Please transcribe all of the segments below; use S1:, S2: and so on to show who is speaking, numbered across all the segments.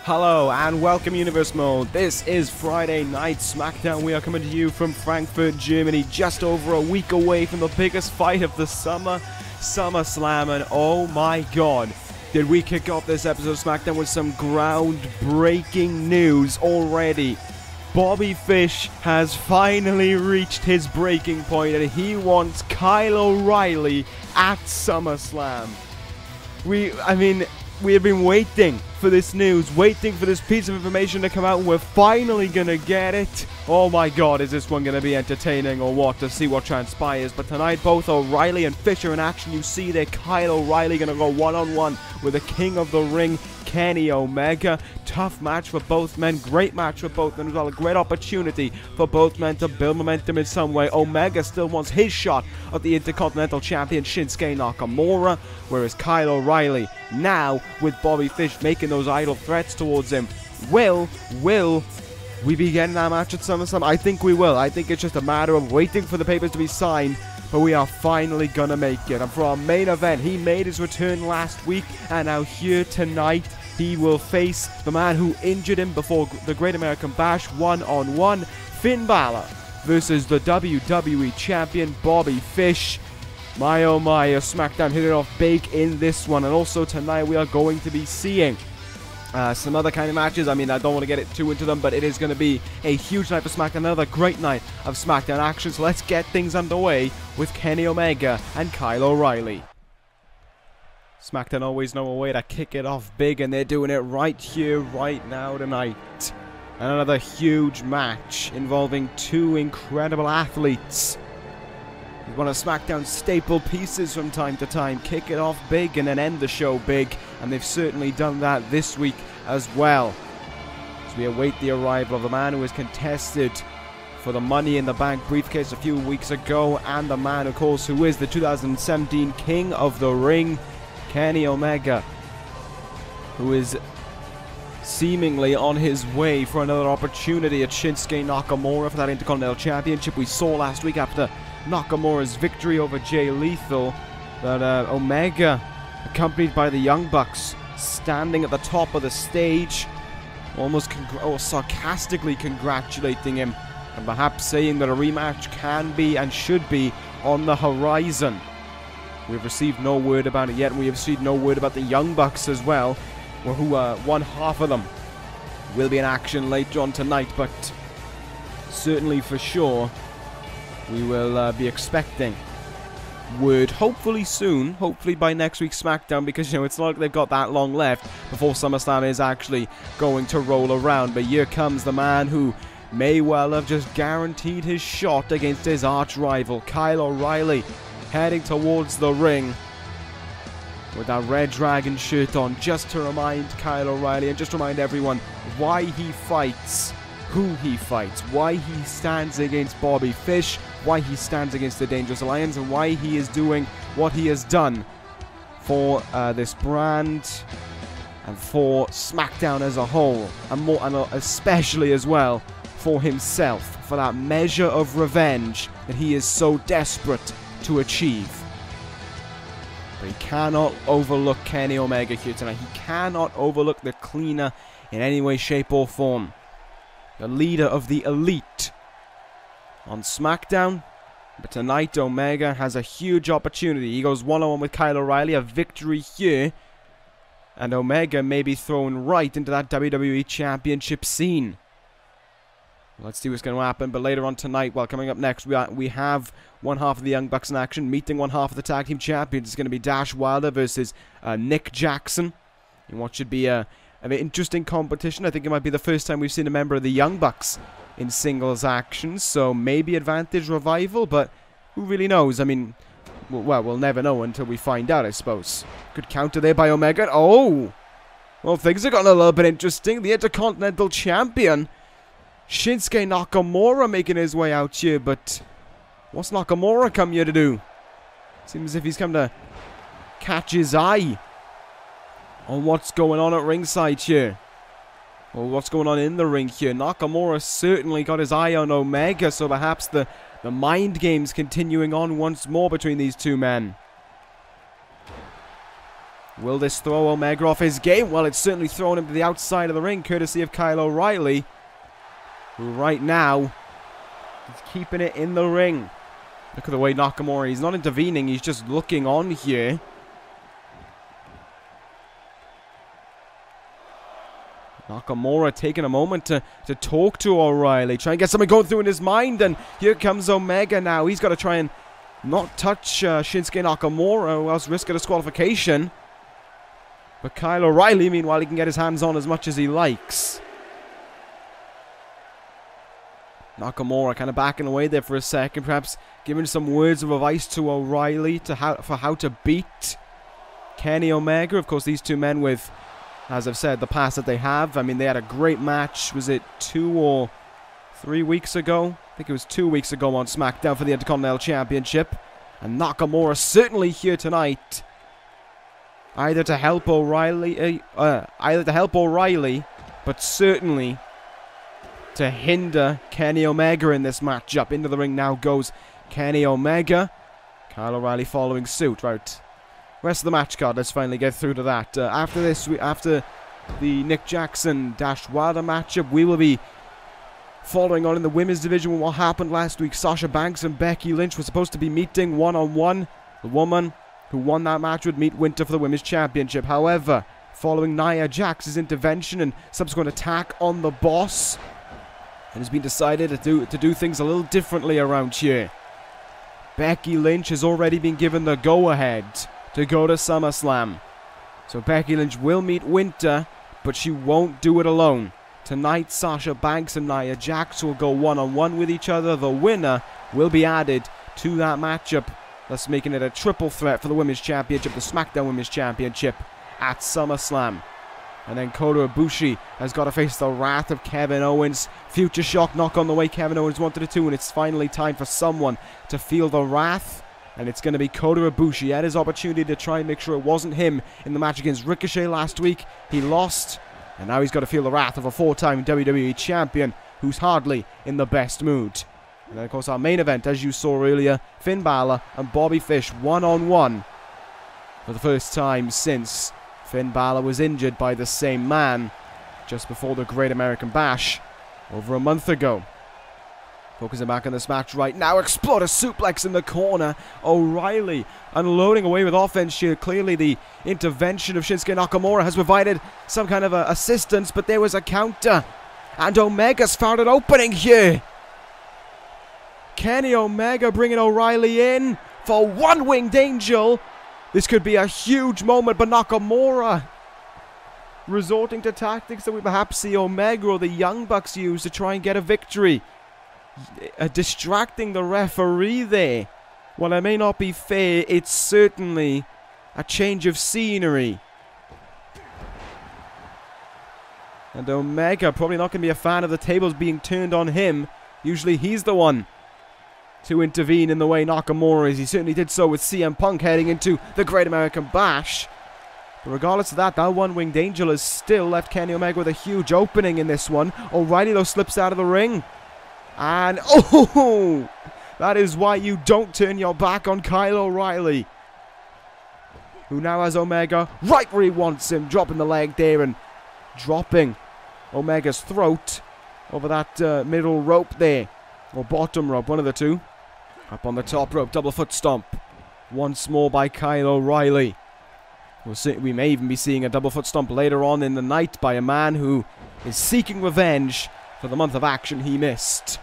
S1: Hello and welcome Universe Mode. This is Friday Night Smackdown. We are coming to you from Frankfurt, Germany, just over a week away from the biggest fight of the summer, SummerSlam, and oh my god, did we kick off this episode of Smackdown with some groundbreaking news already. Bobby Fish has finally reached his breaking point and he wants Kyle O'Reilly at SummerSlam. We have been waiting for this news, waiting for this piece of information to come out, and we're finally gonna get it. Oh my god, is this one gonna be entertaining or what, to see what transpires. But tonight, both O'Reilly and Fish are in action. You see there, Kyle O'Reilly gonna go one-on-one with the king of the ring, Kenny Omega. Tough match for both men, great match for both men as well, a great opportunity for both men to build momentum in some way. Omega still wants his shot at the Intercontinental Champion Shinsuke Nakamura, whereas Kyle O'Reilly now with Bobby Fish making those idle threats towards him. Will we be getting that match at SummerSlam? I think we will. I think it's just a matter of waiting for the papers to be signed, but we are finally gonna make it. And for our main event, he made his return last week, and now here tonight he will face the man who injured him before the Great American Bash one-on-one, Finn Bálor, versus the WWE Champion Bobby Fish. My oh my, a SmackDown hit it off big in this one. And also tonight we are going to be seeing some other kind of matches. I mean, I don't want to get it too into them, but it is going to be a huge night for SmackDown, another great night of SmackDown action. So let's get things underway with Kenny Omega and Kyle O'Reilly. SmackDown always know a way to kick it off big, and they're doing it right here, right now tonight. And another huge match involving two incredible athletes. One of SmackDown's staple pieces from time to time. Kick it off big and then end the show big, and they've certainly done that this week as well. As we await the arrival of the man who has contested for the Money in the Bank briefcase a few weeks ago, and the man, of course, who is the 2017 King of the Ring, Kenny Omega, who is seemingly on his way for another opportunity at Shinsuke Nakamura for that Intercontinental Championship. We saw last week after Nakamura's victory over Jay Lethal that Omega, accompanied by the Young Bucks, standing at the top of the stage, almost sarcastically congratulating him, and perhaps saying that a rematch can be and should be on the horizon. We've received no word about it yet, and we have received no word about the Young Bucks as well, who one half of them will be in action later on tonight, but certainly for sure we will be expecting word hopefully soon, hopefully by next week's SmackDown, because, you know, it's not like they've got that long left before SummerSlam is actually going to roll around. But here comes the man who may well have just guaranteed his shot against his arch rival, Kyle O'Reilly, heading towards the ring with that Red Dragon shirt on, just to remind Kyle O'Reilly and just remind everyone why he fights, who he fights, why he stands against Bobby Fish, why he stands against the Dangerous Alliance, and why he is doing what he has done for this brand and for SmackDown as a whole, and especially as well for himself, for that measure of revenge that he is so desperate to achieve. But he cannot overlook Kenny Omega here tonight. He cannot overlook the cleaner in any way, shape or form. The leader of the elite on SmackDown. But tonight Omega has a huge opportunity. He goes one-on-one with Kyle O'Reilly, a victory here, and Omega may be thrown right into that WWE Championship scene. Let's see what's going to happen. But later on tonight, well, coming up next, we have one half of the Young Bucks in action, meeting one half of the Tag Team Champions. It's going to be Dash Wilder versus Nick Jackson in what should be an interesting competition. I think it might be the first time we've seen a member of the Young Bucks in singles action, so maybe advantage Revival, but who really knows? I mean, well, we'll never know until we find out, I suppose. Good counter there by Omega. Oh! Well, things have gotten a little bit interesting. The Intercontinental Champion, Shinsuke Nakamura, making his way out here, but what's Nakamura come here to do? Seems as if he's come to catch his eye on what's going on at ringside here. Or what's going on in the ring here. Nakamura certainly got his eye on Omega, so perhaps the mind games continuing on once more between these two men. Will this throw Omega off his game? Well, it's certainly thrown him to the outside of the ring, courtesy of Kyle O'Reilly, who right now is keeping it in the ring. Look at the way Nakamura, he's not intervening, he's just looking on here. Nakamura taking a moment to talk to O'Reilly, try and get something going through in his mind, and here comes Omega now. He's got to try and not touch Shinsuke Nakamura, or else risk a disqualification. But Kyle O'Reilly, meanwhile, he can get his hands on as much as he likes. Nakamura kind of backing away there for a second, perhaps giving some words of advice to O'Reilly for how to beat Kenny Omega. Of course, these two men with, as I've said, the past that they have. I mean, they had a great match. Was it 2 or 3 weeks ago? I think it was 2 weeks ago on Smackdown for the Intercontinental Championship. And Nakamura certainly here tonight, either to help O'Reilly, but certainly to hinder Kenny Omega in this matchup. Into the ring now goes Kenny Omega. Kyle O'Reilly following suit. Right. Rest of the match card, let's finally get through to that. After the Nick Jackson Dash Wilder matchup, we will be following on in the women's division with what happened last week. Sasha Banks and Becky Lynch were supposed to be meeting one-on-one. The woman who won that match would meet Winter for the women's championship. However, following Nia Jax's intervention and subsequent attack on the boss, it has been decided to do things a little differently around here. Becky Lynch has already been given the go-ahead to go to SummerSlam. So Becky Lynch will meet Winter, but she won't do it alone. Tonight, Sasha Banks and Nia Jax will go one-on-one with each other. The winner will be added to that matchup, thus making it a triple threat for the Women's Championship, the SmackDown Women's Championship at SummerSlam. And then Kota Ibushi has got to face the wrath of Kevin Owens. Future Shock knock on the way Kevin Owens wanted it to, and it's finally time for someone to feel the wrath. And it's going to be Kota Ibushi. He had his opportunity to try and make sure it wasn't him in the match against Ricochet last week. He lost, and now he's got to feel the wrath of a 4-time WWE champion who's hardly in the best mood. And then, of course, our main event, as you saw earlier, Finn Bálor and Bobby Fish one-on-one for the first time since Finn Bálor was injured by the same man just before the Great American Bash over a month ago. Focusing back on this match right now. Exploder suplex in the corner. O'Reilly unloading away with offense here. Clearly the intervention of Shinsuke Nakamura has provided some kind of assistance, but there was a counter. And Omega's found an opening here. Kenny Omega bringing O'Reilly in for one winged angel. This could be a huge moment, but Nakamura resorting to tactics that we perhaps see Omega or the Young Bucks use to try and get a victory. Distracting the referee there. While it may not be fair, it's certainly a change of scenery. And Omega probably not going to be a fan of the tables being turned on him. Usually he's the one to intervene in the way Nakamura is. He certainly did so with CM Punk heading into the Great American Bash. But regardless of that, that one-winged angel has still left Kenny Omega with a huge opening in this one. O'Reilly, though, slips out of the ring. And, oh, that is why you don't turn your back on Kyle O'Reilly, who now has Omega right where he wants him, dropping the leg there and dropping Omega's throat over that middle rope there, or bottom rope, one of the two. Up on the top rope, double foot stomp, once more by Kyle O'Reilly. We may even be seeing a double foot stomp later on in the night by a man who is seeking revenge for the month of action he missed.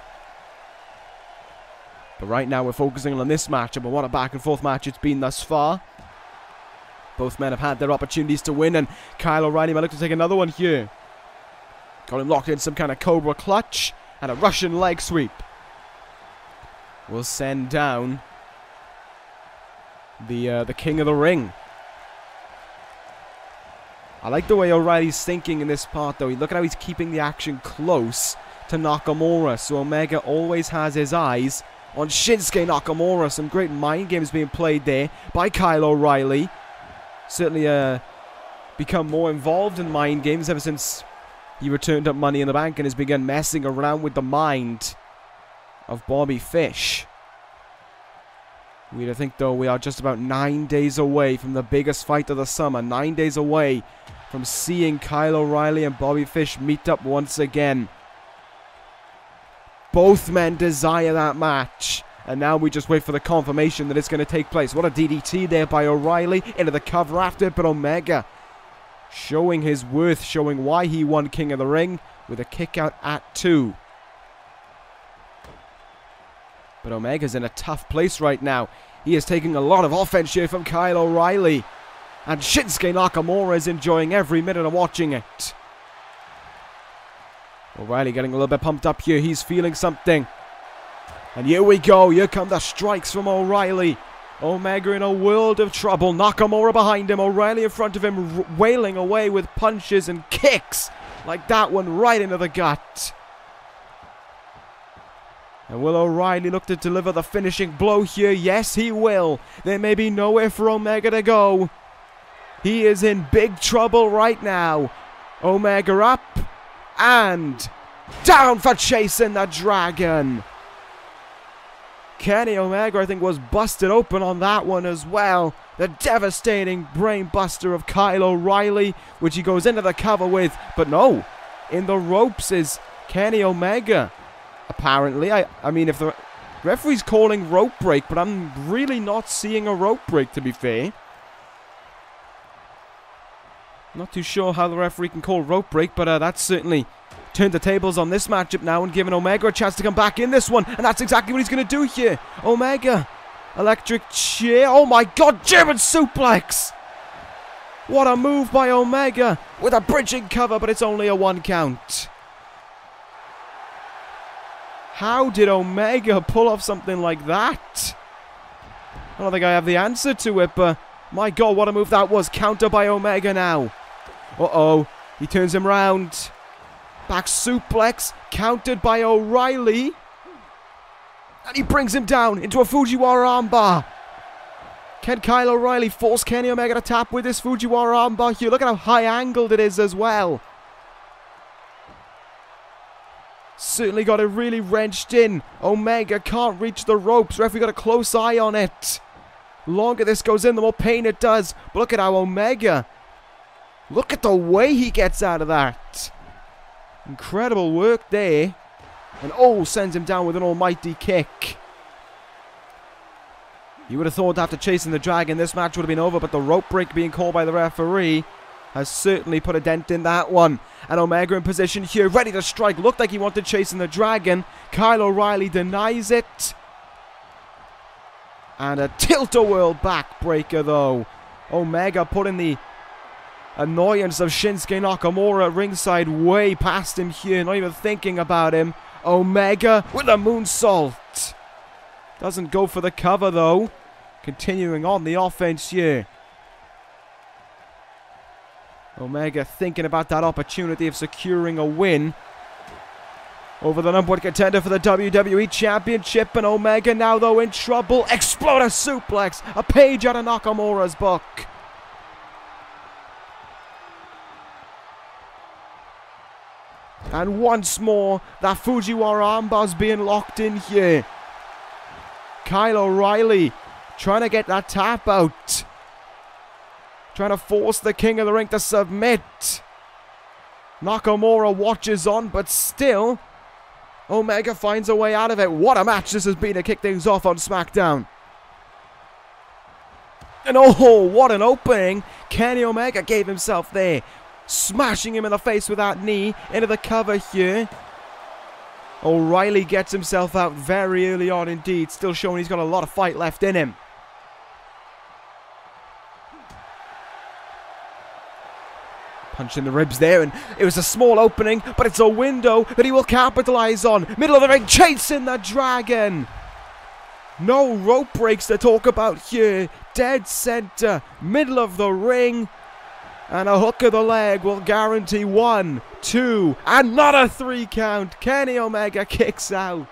S1: But right now we're focusing on this matchup, and what a back and forth match it's been thus far. Both men have had their opportunities to win, and Kyle O'Reilly might look to take another one here. Got him locked in some kind of Cobra clutch, and a Russian leg sweep will send down the King of the Ring. I like the way O'Reilly's thinking in this part, though. Look at how he's keeping the action close to Nakamura. So Omega always has his eyes on Shinsuke Nakamura. Some great mind games being played there by Kyle O'Reilly. Certainly become more involved in mind games ever since he returned up Money in the Bank and has begun messing around with the mind of Bobby Fish. We'd think, though, we are just about 9 days away from the biggest fight of the summer. 9 days away from seeing Kyle O'Reilly and Bobby Fish meet up once again. Both men desire that match. And now we just wait for the confirmation that it's going to take place. What a DDT there by O'Reilly into the cover after it. But Omega showing his worth, showing why he won King of the Ring with a kick out at 2. But Omega's in a tough place right now. He is taking a lot of offense here from Kyle O'Reilly. And Shinsuke Nakamura is enjoying every minute of watching it. O'Reilly getting a little bit pumped up here. He's feeling something. And here we go. Here come the strikes from O'Reilly. Omega in a world of trouble. Nakamura behind him. O'Reilly in front of him, wailing away with punches and kicks. Like that one right into the gut. And will O'Reilly look to deliver the finishing blow here? Yes, he will. There may be nowhere for Omega to go. He is in big trouble right now. Omega up and down for chasing the dragon. Kenny Omega, I think, was busted open on that one as well. The devastating brain buster of Kyle O'Reilly, which he goes into the cover with. But no, in the ropes is Kenny Omega. Apparently, I mean, if the referee's calling rope break, but I'm really not seeing a rope break, to be fair. Not too sure how the referee can call rope break, but that's certainly turned the tables on this matchup now and given Omega a chance to come back in this one. And that's exactly what he's going to do here. Omega, electric chair. Oh my God, German suplex. What a move by Omega with a bridging cover, but it's only a 1 count. How did Omega pull off something like that? I don't think I have the answer to it, but my God, what a move that was. Counter by Omega now. Uh-oh. He turns him round. Back suplex. Countered by O'Reilly. And he brings him down into a Fujiwara armbar. Can Kyle O'Reilly force Kenny Omega to tap with this Fujiwara armbar here? Look at how high angled it is as well. Certainly got it really wrenched in. Omega can't reach the ropes. Referee got a close eye on it. The longer this goes in, the more pain it does. But look at how Omega... Look at the way he gets out of that. Incredible work there. And oh, sends him down with an almighty kick. You would have thought after chasing the dragon, this match would have been over. But the rope break being called by the referee has certainly put a dent in that one. And Omega in position here, ready to strike. Looked like he wanted chasing the dragon. Kyle O'Reilly denies it. And a tilt-a-whirl backbreaker, though. Omega putting the annoyance of Shinsuke Nakamura at ringside way past him here. Not even thinking about him. Omega with a moonsault. Doesn't go for the cover, though. Continuing on the offense here. Omega thinking about that opportunity of securing a win over the #1 contender for the WWE Championship. And Omega now, though, in trouble. Exploder suplex. A page out of Nakamura's book. And once more, that Fujiwara armbar's being locked in here. Kyle O'Reilly trying to get that tap out. Trying to force the King of the Ring to submit. Nakamura watches on, but still, Omega finds a way out of it. What a match this has been to kick things off on Smackdown. And oh, what an opening Kenny Omega gave himself there. Smashing him in the face with that knee into the cover here. O'Reilly gets himself out very early on indeed. Still showing he's got a lot of fight left in him. Punch in the ribs there, and it was a small opening, but it's a window that he will capitalize on. Middle of the ring, chasing the dragon. No rope breaks to talk about here. Dead center, middle of the ring. And a hook of the leg will guarantee 1, 2, and not a 3 count. Kenny Omega kicks out.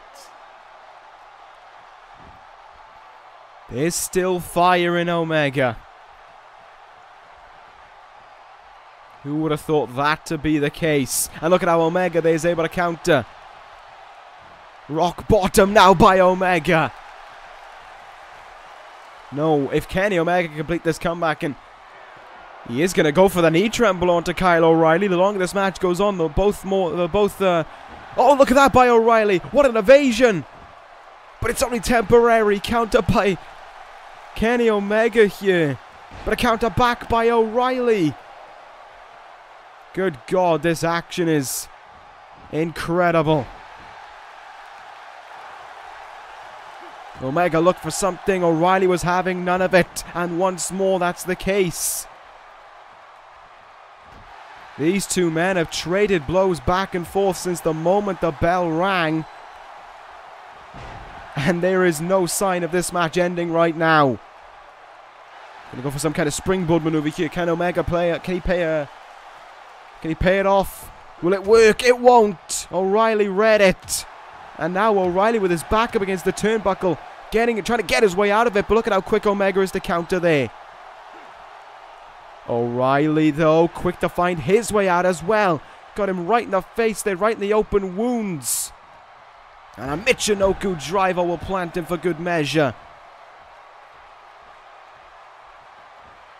S1: There's still fire in Omega. Who would have thought that to be the case? And look at how Omega there is able to counter. Rock bottom now by Omega. No, if Kenny Omega can complete this comeback, and he is going to go for the knee tremble onto Kyle O'Reilly. The longer this match goes on, oh, look at that by O'Reilly. What an evasion. But it's only temporary. Counter by Kenny Omega here. But a counter back by O'Reilly. Good God, this action is incredible. Omega looked for something. O'Reilly was having none of it. And once more, that's the case. These two men have traded blows back and forth since the moment the bell rang. And there is no sign of this match ending right now. Gonna go for some kind of springboard maneuver here. Can Omega play it? Can he pay it off? Will it work? It won't. O'Reilly read it. And now O'Reilly with his back up against the turnbuckle, trying to get his way out of it. But look at how quick Omega is to counter there. O'Reilly, though, quick to find his way out as well. Got him right in the face there, right in the open wounds. And a Michinoku driver will plant him for good measure.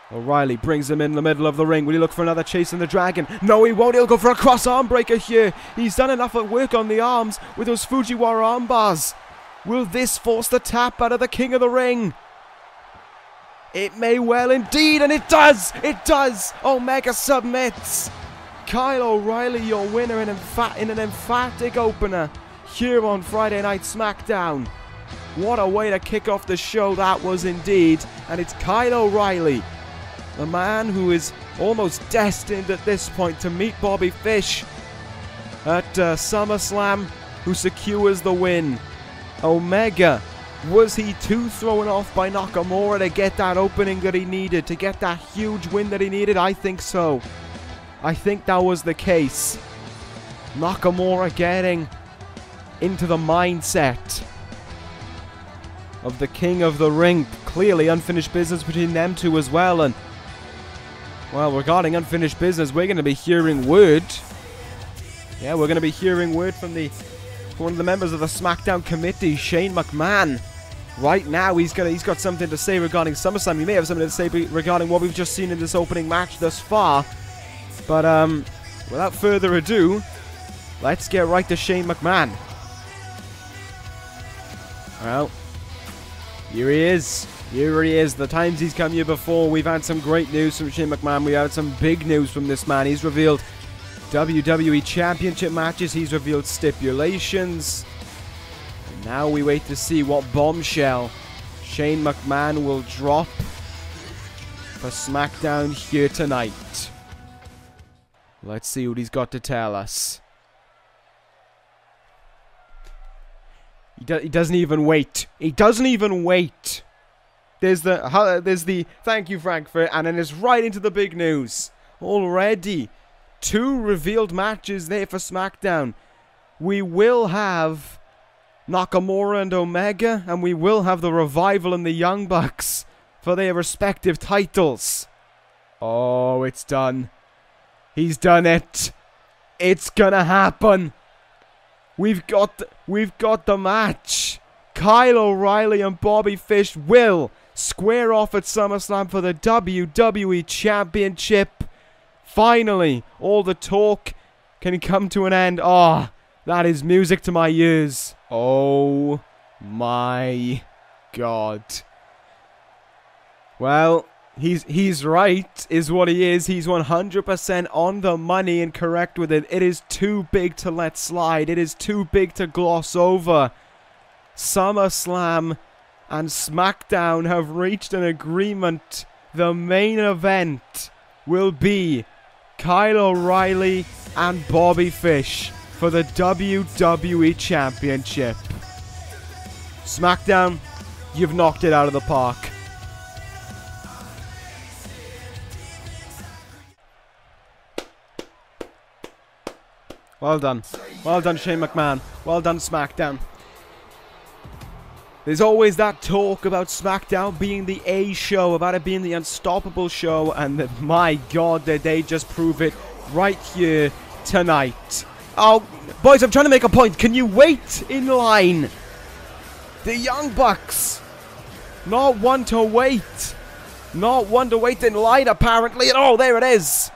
S1: O'Reilly brings him in the middle of the ring. Will he look for another chasing the dragon? No, he won't. He'll go for a cross arm breaker here. He's done enough of work on the arms with those Fujiwara arm bars. Will this force the tap out of the King of the Ring? It may well indeed, and it does! It does! Omega submits! Kyle O'Reilly, your winner in an emphatic opener here on Friday Night SmackDown. What a way to kick off the show that was indeed. And it's Kyle O'Reilly, the man who is almost destined at this point to meet Bobby Fish at SummerSlam, who secures the win. Omega, was he too thrown off by Nakamura to get that opening that he needed, to get that huge win that he needed? I think so. I think that was the case. Nakamura getting into the mindset of the King of the Ring. Clearly unfinished business between them two as well. And, well, regarding unfinished business, we're going to be hearing word. Yeah, we're going to be hearing word from one of the members of the SmackDown committee, Shane McMahon. Right now, he's got something to say regarding SummerSlam. He may have something to say regarding what we've just seen in this opening match thus far. But without further ado, let's get right to Shane McMahon. Well, here he is. Here he is. The times he's come here before, we've had some great news from Shane McMahon. We had some big news from this man. He's revealed WWE Championship matches. He's revealed stipulations. And now we wait to see what bombshell Shane McMahon will drop for SmackDown here tonight. Let's see what he's got to tell us. He doesn't even wait. He doesn't even wait. There's the thank you, Frankfurt, and then it's right into the big news. Already 2 revealed matches there for SmackDown. We will have Nakamura and Omega, and we will have the Revival and the Young Bucks for their respective titles. Oh, it's done. He's done it. It's gonna happen. We've got the match. Kyle O'Reilly and Bobby Fish will square off at SummerSlam for the WWE Championship. Finally, all the talk can come to an end. Ah, that is music to my ears. Oh my God. Well, he's right, is what he is. He's 100% on the money and correct with it. It is too big to let slide. It is too big to gloss over. SummerSlam and SmackDown have reached an agreement. The main event will be Kyle O'Reilly and Bobby Fish for the WWE Championship. SmackDown, you've knocked it out of the park. Well done. Well done, Shane McMahon. Well done, SmackDown. There's always that talk about SmackDown being the A show, about it being the unstoppable show, and my God, did they just prove it right here tonight. Oh, boys, I'm trying to make a point. Can you wait in line? The Young Bucks. Not one to wait. Not one to wait in line, apparently. And oh, there it is.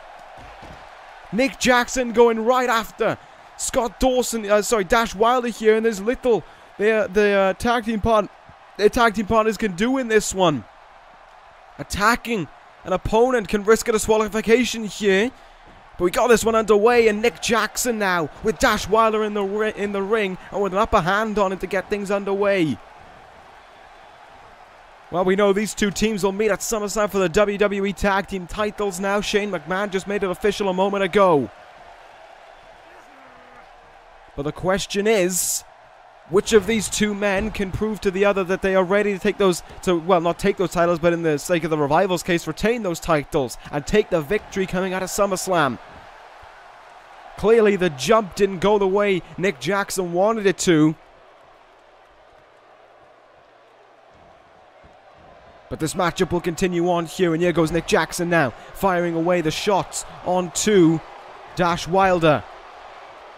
S1: Nick Jackson going right after Scott Dawson. Dash Wilder here. And there's little the tag team partners can do in this one. Attacking an opponent can risk a disqualification here. But we got this one underway, and Nick Jackson now with Dash Wilder in the ring and with an upper hand on it to get things underway. Well, we know these two teams will meet at SummerSlam for the WWE Tag Team titles now. Shane McMahon just made it official a moment ago. But the question is, which of these two men can prove to the other that they are ready to take those, well, not take those titles, but in the sake of the Revival's case, retain those titles and take the victory coming out of SummerSlam. Clearly, the jump didn't go the way Nick Jackson wanted it to. But this matchup will continue on here, and here goes Nick Jackson now, firing away the shots onto Dash Wilder.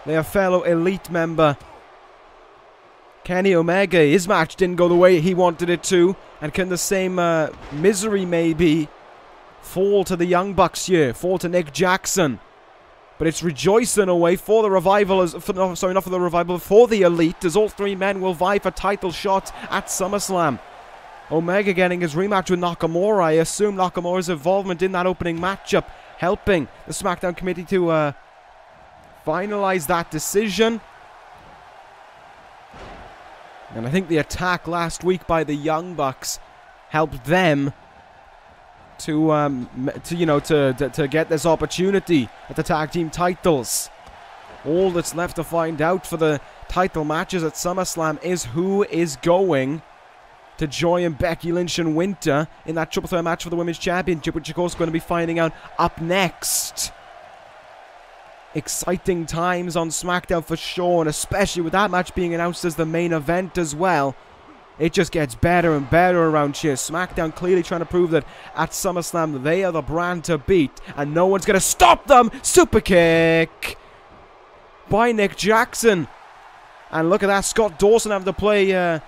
S1: Their fellow Elite member, Kenny Omega. His match didn't go the way he wanted it to, and can the same misery maybe fall to the Young Bucks here, fall to Nick Jackson. But it's rejoicing away for the Revival, not for the Revival, for the Elite, as all three men will vie for title shots at SummerSlam. Omega getting his rematch with Nakamura. I assume Nakamura's involvement in that opening matchup helping the SmackDown committee to finalize that decision. And I think the attack last week by the Young Bucks helped them to get this opportunity at the tag team titles. All that's left to find out for the title matches at SummerSlam is who is going to join Becky Lynch and Winter in that triple threat match for the Women's Championship, which of course we're going to be finding out up next. Exciting times on SmackDown for sure, and especially with that match being announced as the main event as well. It just gets better and better around here. SmackDown clearly trying to prove that at SummerSlam they are the brand to beat, and no one's going to stop them. Super kick by Nick Jackson. And look at that, Scott Dawson having to play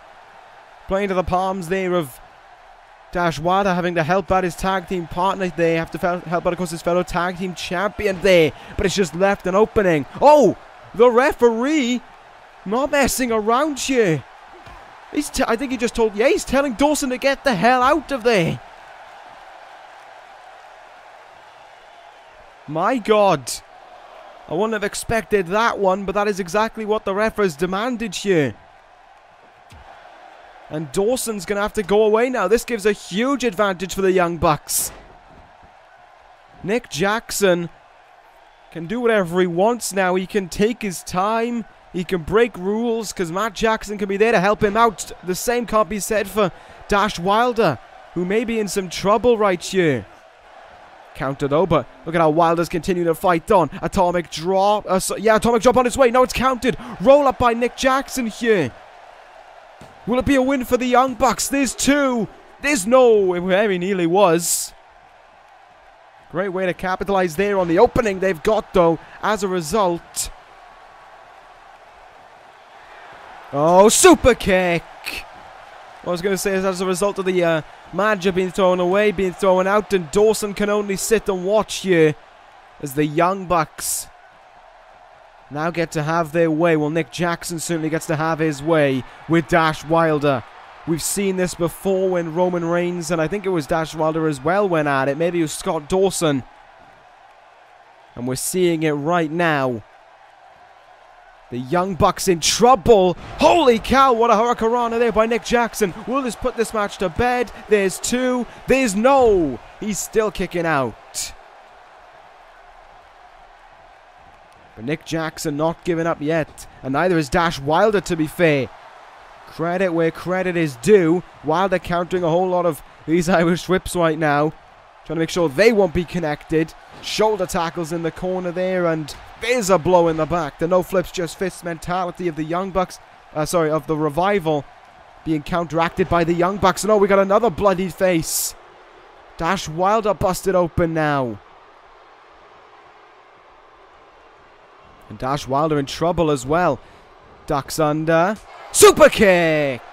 S1: into the palms there of Dash Wilder, having to help out his tag team partner. They have to help out, of course, his fellow tag team champion there. But it's just left an opening. Oh, the referee not messing around here. I think he just told, he's telling Dawson to get the hell out of there. My God. I wouldn't have expected that one, but that is exactly what the ref has demanded here. And Dawson's going to have to go away now. This gives a huge advantage for the Young Bucks. Nick Jackson can do whatever he wants now. He can take his time. He can break rules because Matt Jackson can be there to help him out. The same can't be said for Dash Wilder, who may be in some trouble right here. Counter though, but look at how Wilder's continuing to fight on. Atomic drop. Atomic drop on its way. Now it's counted. Roll up by Nick Jackson here. Will it be a win for the Young Bucks? There's two. There's no. It very nearly was. Great way to capitalize there on the opening they've got, though, as a result. Oh, super kick. What I was going to say is as a result of the manager being thrown away, being thrown out, and Dawson can only sit and watch here as the Young Bucks now get to have their way. Well, Nick Jackson certainly gets to have his way with Dash Wilder. We've seen this before when Roman Reigns, and I think it was Dash Wilder as well, went at it. Maybe it was Scott Dawson. And we're seeing it right now. The Young Bucks in trouble. Holy cow, what a hurricanrana there by Nick Jackson. Will this put this match to bed? There's two. There's no. He's still kicking out. But Nick Jackson not giving up yet. And neither is Dash Wilder, to be fair. Credit where credit is due. Wilder countering a whole lot of these Irish whips right now. Trying to make sure they won't be connected. Shoulder tackles in the corner there. And there's a blow in the back. The no flips, just fists mentality of the Young Bucks. Of the Revival. Being counteracted by the Young Bucks. And oh, we got another bloodied face. Dash Wilder busted open now. And Dash Wilder in trouble as well. Ducks under. Super kick!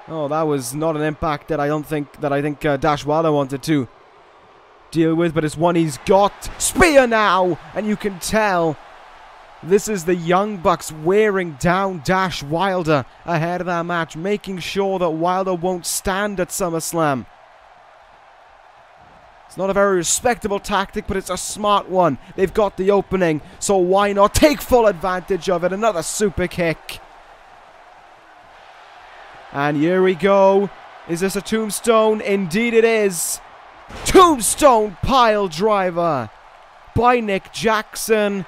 S1: Oh, that was not an impact that I think Dash Wilder wanted to deal with, but it's one he's got. Spear now, and you can tell this is the Young Bucks wearing down Dash Wilder ahead of that match, making sure that Wilder won't stand at SummerSlam. It's not a very respectable tactic, but it's a smart one. They've got the opening, so why not take full advantage of it? Another super kick. And here we go. Is this a tombstone? Indeed it is. Tombstone pile driver by Nick Jackson.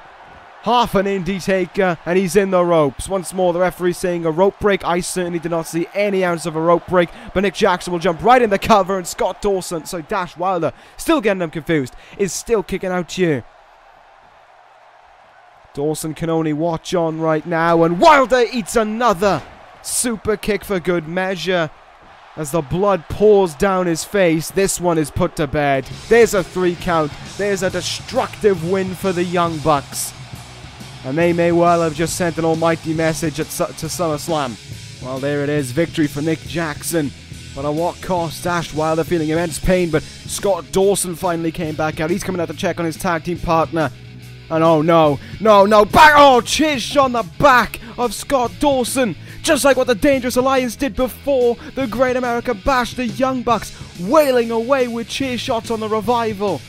S1: Half an indie taker, and he's in the ropes. Once more, the referee saying a rope break. I certainly did not see any ounce of a rope break, but Nick Jackson will jump right in the cover, and Scott Dawson, so Dash Wilder, still getting them confused, is still kicking out here. Dawson can only watch on right now, and Wilder eats another super kick for good measure. As the blood pours down his face, this one is put to bed. There's a 3 count. There's a destructive win for the Young Bucks. And they may well have just sent an almighty message to SummerSlam. Well, there it is. Victory for Nick Jackson. But at what cost? Dash Wilder feeling immense pain, but Scott Dawson finally came back out. He's coming out to check on his tag team partner. And oh no, back! Oh, cheers on the back of Scott Dawson. Just like what the Dangerous Alliance did before the Great American Bash, the Young Bucks wailing away with cheer shots on the Revival.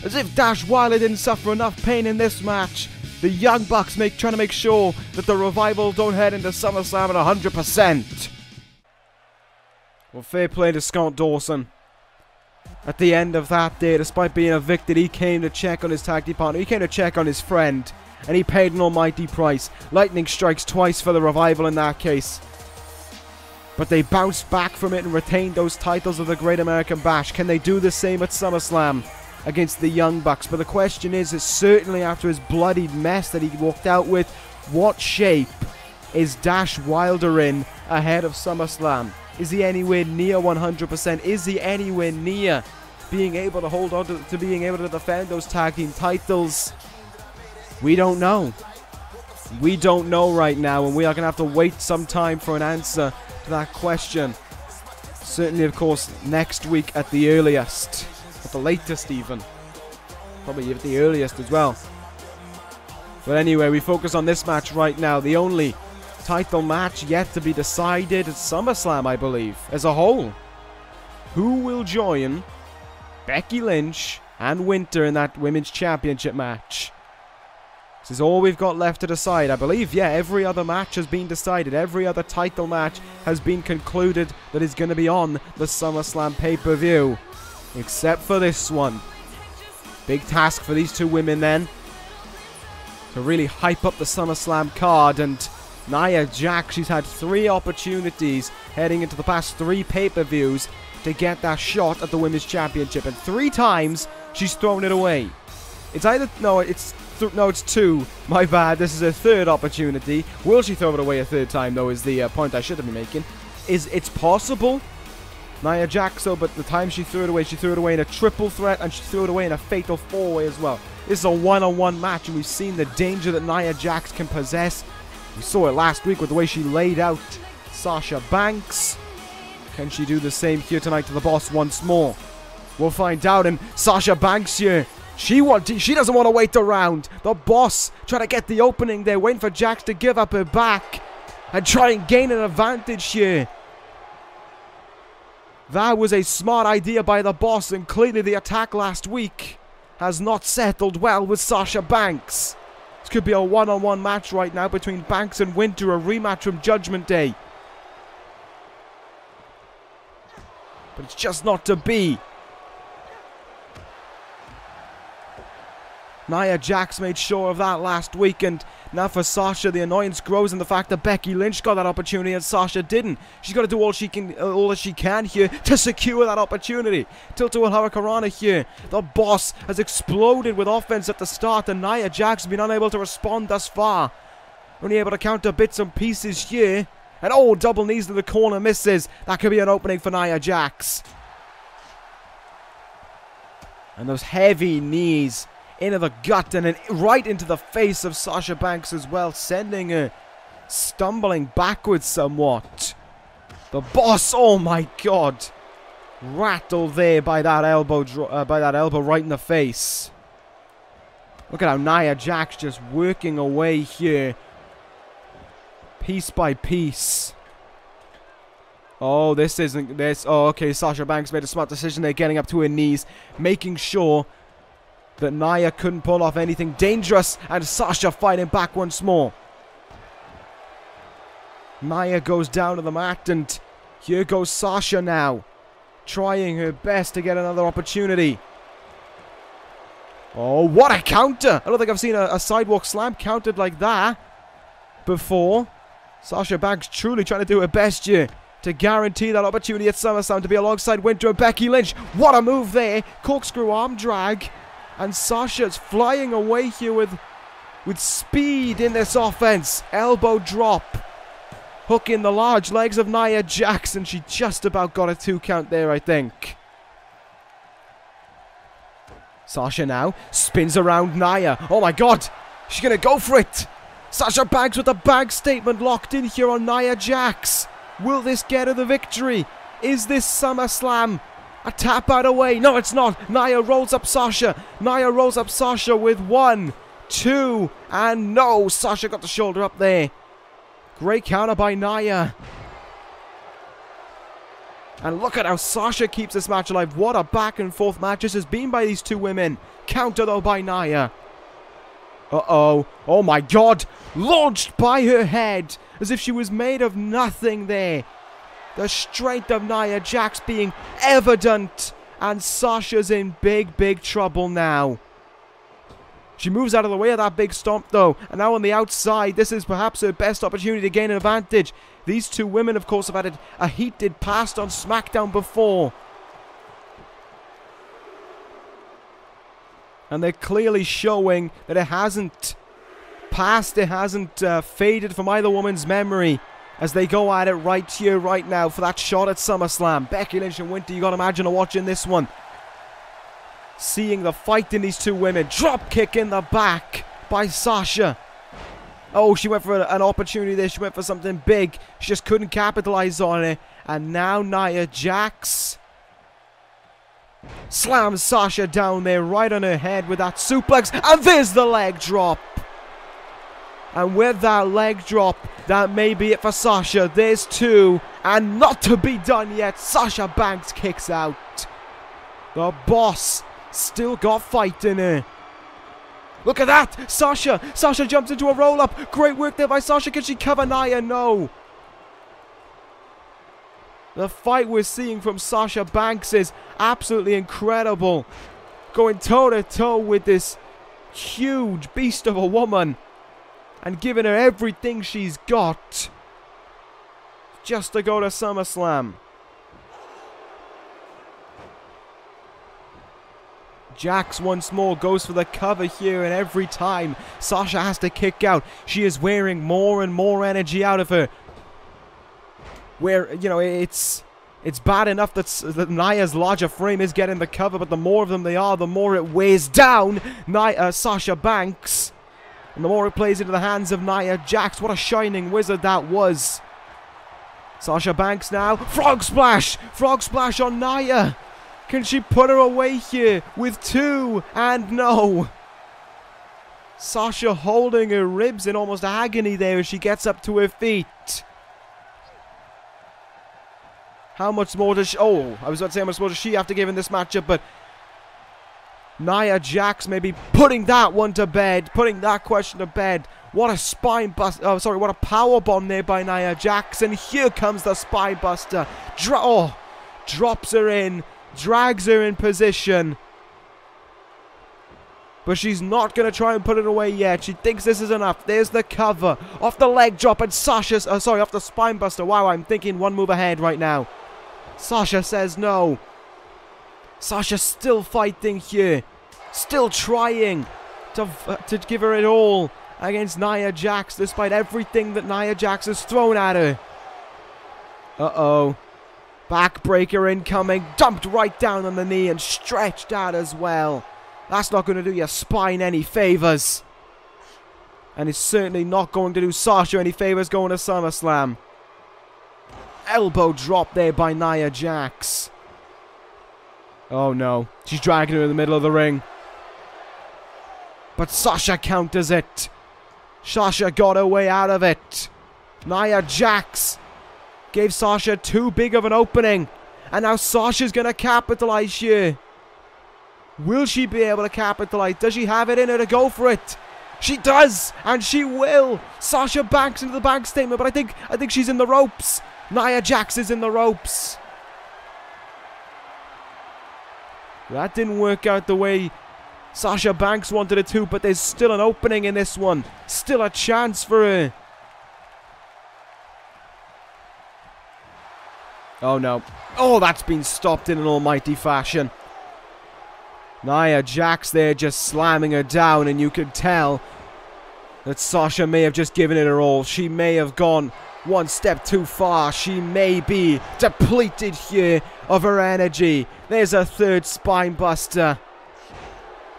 S1: As if Dash Wilder didn't suffer enough pain in this match. The Young Bucks trying to make sure that the Revival don't head into SummerSlam at 100%. Well, fair play to Scott Dawson. At the end of that day, despite being evicted, he came to check on his tag team partner. He came to check on his friend. And he paid an almighty price. Lightning strikes twice for the Revival in that case. But they bounced back from it and retained those titles of the Great American Bash. Can they do the same at SummerSlam against the Young Bucks? But the question is certainly after his bloodied mess that he walked out with, what shape is Dash Wilder in ahead of SummerSlam? Is he anywhere near 100%? Is he anywhere near being able to hold on to being able to defend those tag team titles? We don't know. We don't know right now, and we are going to have to wait some time for an answer to that question. Certainly, of course, next week at the earliest. At the latest, even. Probably at the earliest as well. But anyway, we focus on this match right now. The only title match yet to be decided at SummerSlam, I believe, as a whole. Who will join Becky Lynch and Winter in that Women's Championship match? This is all we've got left to decide. I believe, yeah, every other match has been decided. Every other title match has been concluded that is going to be on the SummerSlam pay-per-view. Except for this one. Big task for these two women then. To really hype up the SummerSlam card. And Nia Jax, she's had 3 opportunities heading into the past 3 pay-per-views to get that shot at the Women's Championship. And 3 times she's thrown it away. It's either... No, it's 2. My bad. This is a 3rd opportunity. Will she throw it away a 3rd time, though, is the point I should have been making. It's possible. Nia Jax, though, but the time she threw it away in a triple threat, and she threw it away in a fatal 4-way as well. This is a one-on-one match, and we've seen the danger that Nia Jax can possess. We saw it last week with the way she laid out Sasha Banks. Can she do the same here tonight to the boss once more? We'll find out. And Sasha Banks here, she doesn't want to wait around. The boss trying to get the opening there, waiting for Jax to give up her back and try and gain an advantage here. That was a smart idea by the boss, and clearly the attack last week has not settled well with Sasha Banks. This could be a one-on-one match right now between Banks and Winter, a rematch from Judgment Day. But it's just not to be. Nia Jax made sure of that last week, and now for Sasha, the annoyance grows in the fact that Becky Lynch got that opportunity and Sasha didn't. She's got to do all that she can here to secure that opportunity. Tilt-a-whirl Hurricanrana here. The boss has exploded with offense at the start, and Nia Jax has been unable to respond thus far. Only able to counter bits and pieces here. And oh, double knees to the corner, misses. That could be an opening for Nia Jax. And those heavy knees into the gut and then right into the face of Sasha Banks as well, sending her stumbling backwards somewhat. The boss, oh my god. Rattled there by that elbow right in the face. Look at how Nia Jax just working away here. Piece by piece. Oh, this isn't this. Oh, okay. Sasha Banks made a smart decision there, getting up to her knees, making sure that Nia couldn't pull off anything dangerous, and Sasha fighting back once more. Nia goes down to the mat, and here goes Sasha now, trying her best to get another opportunity. Oh, what a counter! I don't think I've seen a sidewalk slam countered like that before. Sasha Banks truly trying to do her best here to guarantee that opportunity at SummerSlam to be alongside Winter and Becky Lynch. What a move there! Corkscrew arm drag. And Sasha's flying away here with speed in this offense. Elbow drop. Hook in the large legs of Nia Jax. And she just about got a 2 count there, I think. Sasha now spins around Nia. Oh my god! She's going to go for it! Sasha Banks with a bag statement locked in here on Nia Jax. Will this get her the victory? Is this SummerSlam a tap out away? No, it's not. Nia rolls up Sasha. Nia rolls up Sasha with 1, 2, and no. Sasha got the shoulder up there. Great counter by Nia. And look at how Sasha keeps this match alive. What a back and forth match this has been by these two women. Counter though by Nia. Uh-oh. Oh my god. Launched by her head. As if she was made of nothing there. The strength of Nia Jax being evident. And Sasha's in big, big trouble now. She moves out of the way of that big stomp though. And now on the outside, this is perhaps her best opportunity to gain an advantage. These two women, of course, have had a heated past on Smackdown before. And they're clearly showing that it hasn't passed, it hasn't faded from either woman's memory as they go at it right here, right now for that shot at SummerSlam. Becky Lynch and Winter, you got to imagine, are watching this one. Seeing the fight in these two women. Drop kick in the back by Sasha. Oh, she went for an opportunity there. She went for something big. She just couldn't capitalize on it. And now Nia Jax slams Sasha down there right on her head with that suplex. And there's the leg drop. And with that leg drop, that may be it for Sasha. There's 2. And not to be done yet. Sasha Banks kicks out. The boss still got fight in her. Look at that! Sasha jumps into a roll-up. Great work there by Sasha. Can she cover Nia? No. The fight we're seeing from Sasha Banks is absolutely incredible. Going toe-to-toe with this huge beast of a woman. And giving her everything she's got. Just to go to SummerSlam. Jax once more goes for the cover here, and every time Sasha has to kick out, she is wearing more and more energy out of her. Where, you know, it's bad enough that Nia's larger frame is getting the cover, but the more of them they are, the more it weighs down Sasha Banks. And the more it plays into the hands of Nia Jax. What a shining wizard that was. Sasha Banks now. Frog splash! Frog splash on Nia! Can she put her away here with 2? And no. Sasha holding her ribs in almost agony there as she gets up to her feet. How much more does she... Oh, I was about to say how much more does she have to give in this matchup, but Nia Jax may be putting that one to bed, putting that question to bed. What a spine bust... Oh, sorry, what a power bomb there by Nia Jax. And here comes the spine buster. Drops her in. Drags her in position. But she's not going to try and put it away yet. She thinks this is enough. There's the cover. Off the leg drop, and Sasha's... off the spine buster. Wow, I'm thinking one move ahead right now. Sasha says no. Sasha's still fighting here. Still trying to give her it all against Nia Jax, despite everything that Nia Jax has thrown at her. Uh-oh. Backbreaker incoming, dumped right down on the knee and stretched out as well. That's not going to do your spine any favors. And it's certainly not going to do Sasha any favors going to SummerSlam. elbow drop there by Nia Jax. Oh no, she's dragging her in the middle of the ring. But Sasha counters it. Sasha got her way out of it. Nia Jax gave Sasha too big of an opening. And now Sasha's going to capitalize here. Will she be able to capitalize? Does she have it in her to go for it? She does, and she will. Sasha Banks into the bank statement, but I think she's in the ropes. Nia Jax is in the ropes. That didn't work out the way Sasha Banks wanted it to, but there's still an opening in this one. Still a chance for her. Oh no. Oh, that's been stopped in an almighty fashion. Nia Jax there just slamming her down, and you could tell that Sasha may have just given it her all. She may have gone one step too far. She may be depleted here of her energy. There's a third spine buster.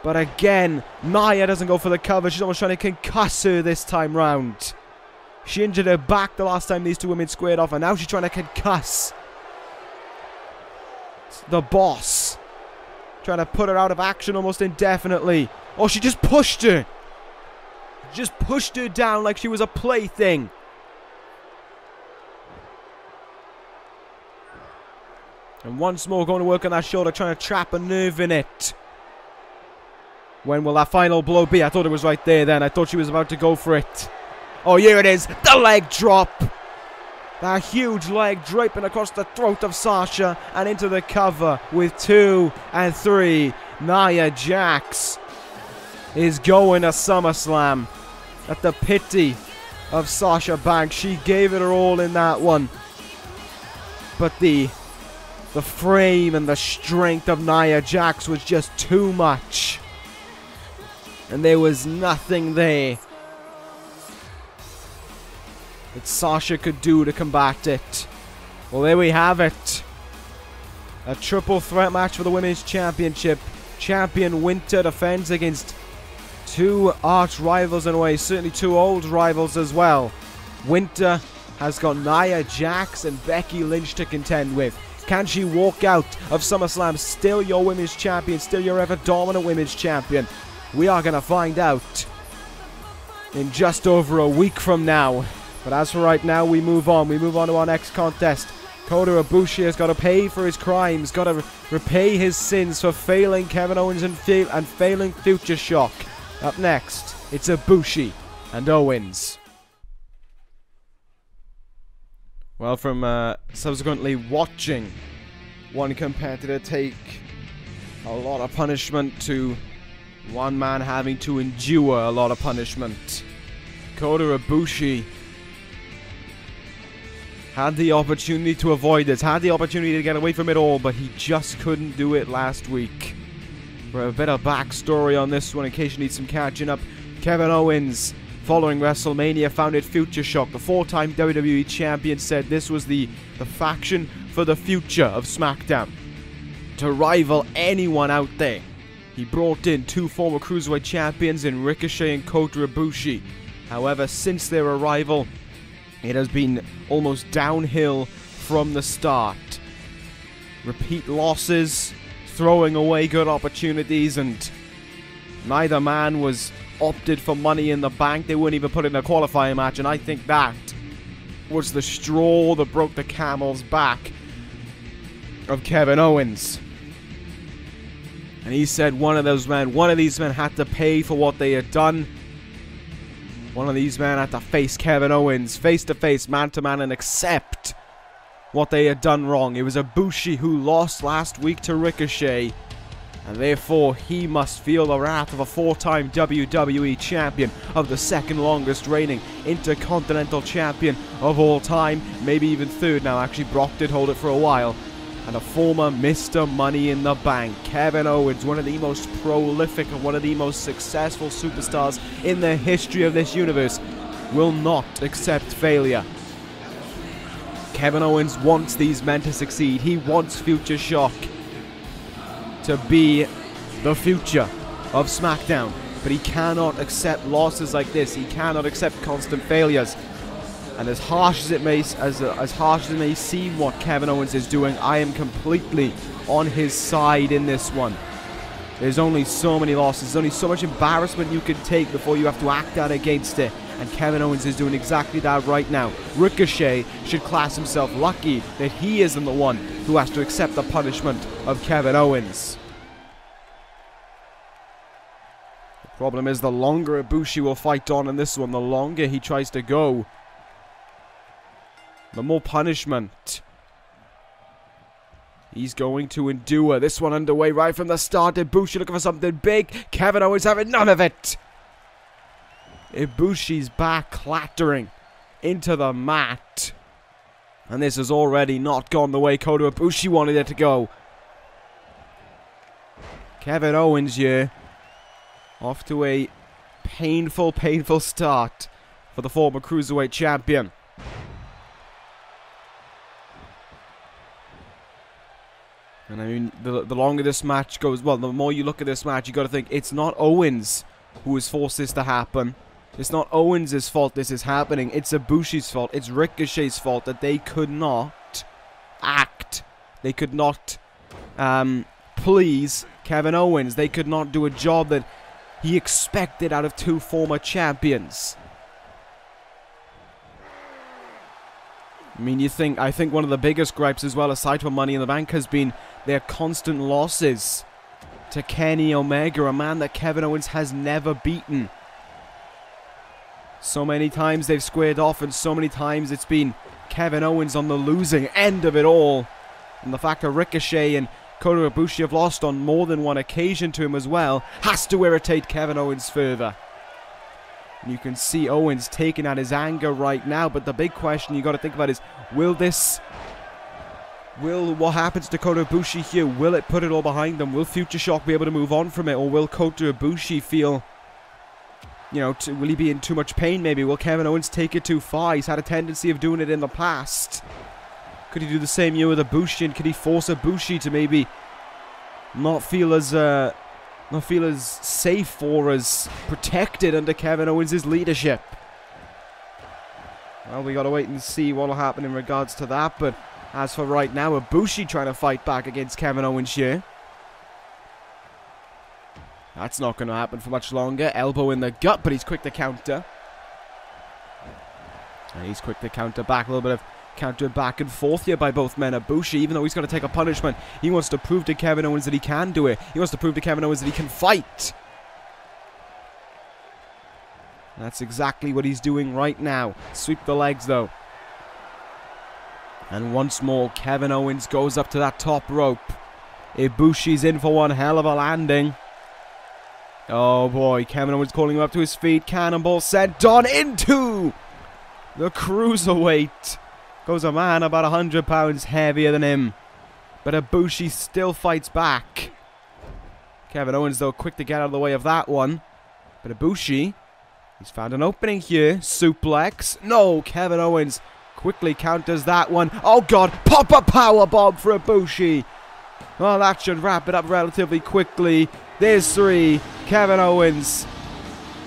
S1: But again, Nia doesn't go for the cover. She's almost trying to concuss her this time round. She injured her back the last time these two women squared off, and now she's trying to concuss the boss. Trying to put her out of action almost indefinitely. Oh, she just pushed her. Just pushed her down like she was a plaything. And once more going to work on that shoulder, trying to trap a nerve in it. When will that final blow be? I thought it was right there then. I thought she was about to go for it. Oh, here it is. The leg drop. That huge leg draping across the throat of Sasha and into the cover with 2 and 3. Nia Jax is going to SummerSlam at the pity of Sasha Banks. She gave it her all in that one. But the frame and the strength of Nia Jax was just too much. And there was nothing there that Sasha could do to combat it. Well, there we have it. A triple threat match for the Women's Championship. Champion Winter defends against two arch rivals in a way. Certainly two old rivals as well. Winter has got Nia Jax and Becky Lynch to contend with. Can she walk out of SummerSlam still your Women's Champion, still your ever dominant Women's Champion? We are going to find out in just over a week from now. But as for right now, we move on. We move on to our next contest. Kota Ibushi has got to pay for his crimes, got to repay his sins for failing Kevin Owens and failing Future Shock. Up next, it's Ibushi and Owens. Well, from subsequently watching one competitor take a lot of punishment to one man having to endure a lot of punishment, Kota Ibushi had the opportunity to avoid this, had the opportunity to get away from it all, but he just couldn't do it last week. For a bit of backstory on this one, in case you need some catching up, Kevin Owens, following WrestleMania, founded Future Shock. The 4-time WWE Champion said this was the faction for the future of Smackdown, to rival anyone out there. He brought in two former Cruiserweight Champions in Ricochet and Kota Ibushi. However, since their arrival, it has been almost downhill from the start. Repeat losses, throwing away good opportunities, and neither man was opted for Money in the Bank. They weren't even put in a qualifying match, and I think that was the straw that broke the camel's back of Kevin Owens. And he said one of these men had to pay for what they had done. One of these men had to face Kevin Owens face to face, man to man, and accept what they had done wrong. It was Ibushi who lost last week to Ricochet, and therefore he must feel the wrath of a 4-time WWE champion, of the second longest reigning Intercontinental champion of all time, maybe even third now. Actually, Brock did hold it for a while. And a former Mr. Money in the Bank. Kevin Owens, one of the most prolific and one of the most successful superstars in the history of this universe, will not accept failure. Kevin Owens wants these men to succeed. He wants Future Shock to be the future of SmackDown. But he cannot accept losses like this. He cannot accept constant failures. And as harsh as it may seem what Kevin Owens is doing, I am completely on his side in this one. There's only so many losses. There's only so much embarrassment you can take before you have to act out against it. And Kevin Owens is doing exactly that right now. Ricochet should class himself lucky that he isn't the one who has to accept the punishment of Kevin Owens. The problem is the longer Ibushi will fight on in this one, the longer he tries to go, the more punishment he's going to endure. This one underway right from the start. Ibushi looking for something big. Kevin Owens having none of it. Ibushi's back clattering into the mat. And this has already not gone the way Kota Ibushi wanted it to go. Kevin Owens here off to a painful, painful start for the former Cruiserweight champion. And I mean, the longer this match goes, well, the more you look at this match, you got to think it's not Owens who has forced this to happen. It's not Owens' fault this is happening. It's Ibushi's fault. It's Ricochet's fault that they could not act. They could not please Kevin Owens. They could not do a job that he expected out of two former champions. I mean, I think one of the biggest gripes as well, aside from Money in the Bank, has been their constant losses to Kenny Omega, a man that Kevin Owens has never beaten. So many times they've squared off, and so many times it's been Kevin Owens on the losing end of it all. And the fact that Ricochet and Kota Ibushi have lost on more than one occasion to him as well has to irritate Kevin Owens further. And you can see Owens taking out his anger right now, but the big question you got to think about is, will what happens to Kota Ibushi here, will it put it all behind them? Will Future Shock be able to move on from it, or will Kota Ibushi feel, you know, will he be in too much pain maybe? Will Kevin Owens take it too far? He's had a tendency of doing it in the past. Could he do the same here with Ibushi, and could he force Ibushi to maybe not feel as safe or as protected under Kevin Owens' leadership? Well, we gotta wait and see what will happen in regards to that, but as for right now, Ibushi trying to fight back against Kevin Owens here. That's not going to happen for much longer. Elbow in the gut, but he's quick to counter. And he's quick to counter back. A little bit of counter back and forth here by both men. Ibushi, even though he's going to take a punishment, he wants to prove to Kevin Owens that he can do it. He wants to prove to Kevin Owens that he can fight. That's exactly what he's doing right now. Sweep the legs, though. And once more, Kevin Owens goes up to that top rope. Ibushi's in for one hell of a landing. Oh boy, Kevin Owens calling him up to his feet. Cannonball sent on into the Cruiserweight. Goes a man about 100 pounds heavier than him. But Ibushi still fights back. Kevin Owens, though, quick to get out of the way of that one. But Ibushi, he's found an opening here. Suplex. No, Kevin Owens quickly counters that one. Oh god, pop a powerbomb for Ibushi. Well, that should wrap it up relatively quickly. There's three. Kevin Owens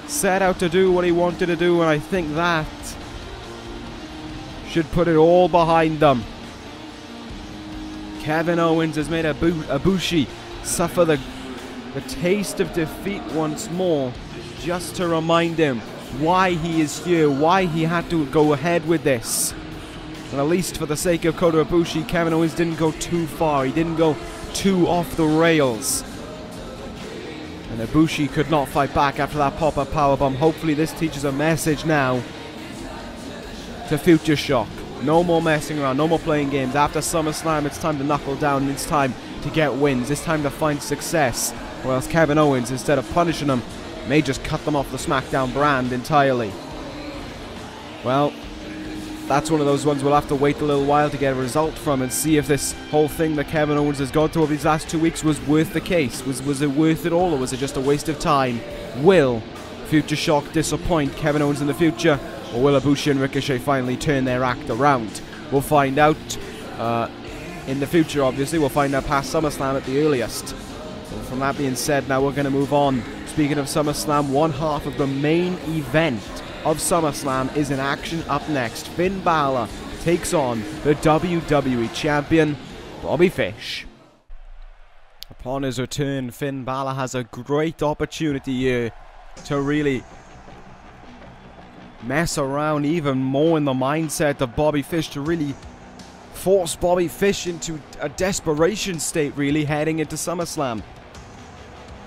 S1: set out to do what he wanted to do, and I think that should put it all behind them. Kevin Owens has made Ibushi suffer the taste of defeat once more, just to remind him why he is here, why he had to go ahead with this. And at least for the sake of Kota Ibushi, Kevin Owens didn't go too far. He didn't go too off the rails. And Ibushi could not fight back after that pop-up powerbomb. Hopefully this teaches a message now to Future Shock. No more messing around, no more playing games. After SummerSlam, it's time to knuckle down. It's time to get wins. It's time to find success. Or else Kevin Owens, instead of punishing them, may just cut them off the Smackdown brand entirely. Well, that's one of those ones we'll have to wait a little while to get a result from and see if this whole thing that Kevin Owens has gone through over these last 2 weeks was worth the case. Was it worth it all, or was it just a waste of time? Will Future Shock disappoint Kevin Owens in the future, or will Ibushi and Ricochet finally turn their act around? We'll find out in the future, obviously. We'll find out past SummerSlam at the earliest. So from that being said, now we're going to move on. Speaking of SummerSlam, one half of the main event of SummerSlam is in action. Up next, Finn Bálor takes on the WWE Champion, Bobby Fish. Upon his return, Finn Bálor has a great opportunity here to really mess around even more in the mindset of Bobby Fish, to really force Bobby Fish into a desperation state, really, heading into SummerSlam.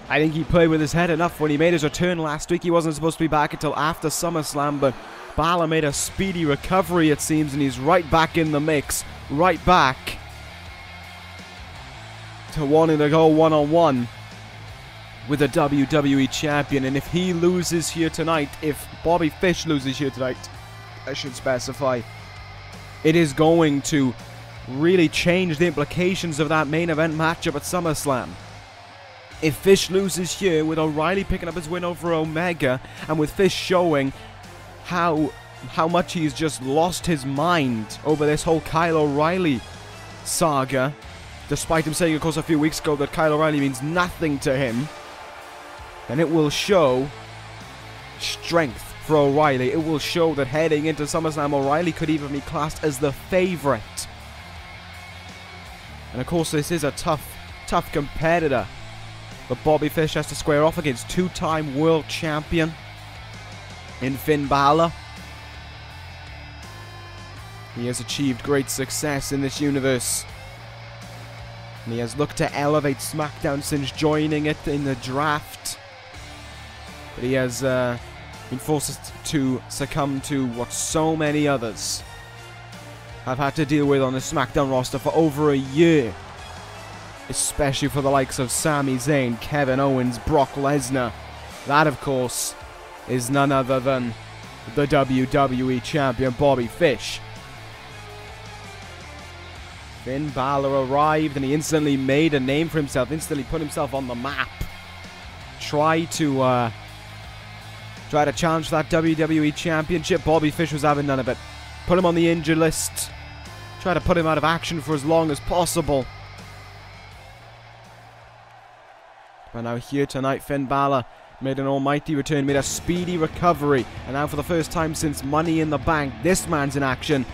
S1: I think he played with his head enough when he made his return last week. He wasn't supposed to be back until after SummerSlam, but Bálor made a speedy recovery, it seems, and he's right back in the mix, right back to wanting to go one-on-one with the WWE Champion. And if he loses here tonight, if Bobby Fish loses here tonight, I should specify, it is going to really change the implications of that main event matchup at SummerSlam. If Fish loses here, with O'Reilly picking up his win over Omega, and with Fish showing how much he's just lost his mind over this whole Kyle O'Reilly saga, despite him saying, of course, a few weeks ago that Kyle O'Reilly means nothing to him, then it will show strength for O'Reilly. It will show that heading into SummerSlam, O'Reilly could even be classed as the favorite. And of course, this is a tough competitor, but Bobby Fish has to square off against two-time world champion in Finn Bálor. He has achieved great success in this universe, and he has looked to elevate SmackDown since joining it in the draft. But he has been forced to succumb to what so many others have had to deal with on the SmackDown roster for over a year. Especially for the likes of Sami Zayn, Kevin Owens, Brock Lesnar. That, of course, is none other than the WWE Champion, Bobby Fish. Finn Bálor arrived and he instantly made a name for himself, instantly put himself on the map. Tried to challenge for that WWE Championship. Bobby Fish was having none of it. Put him on the injured list. Try to put him out of action for as long as possible. But now here tonight, Finn Bálor made an almighty return, made a speedy recovery. And now for the first time since Money in the Bank, this man's in action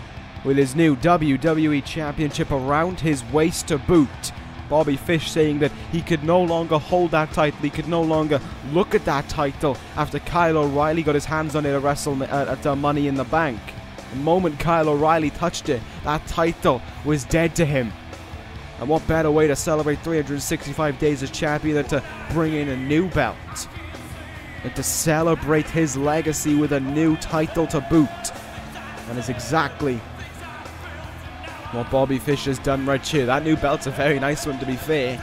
S1: with his new WWE Championship around his waist to boot. Bobby Fish saying that he could no longer hold that title, he could no longer look at that title after Kyle O'Reilly got his hands on it at Money in the Bank. The moment Kyle O'Reilly touched it, that title was dead to him. And what better way to celebrate 365 days as champion than to bring in a new belt, and to celebrate his legacy with a new title to boot. And it's exactly what Bobby Fish has done right here. That new belt's a very nice one, to be fair,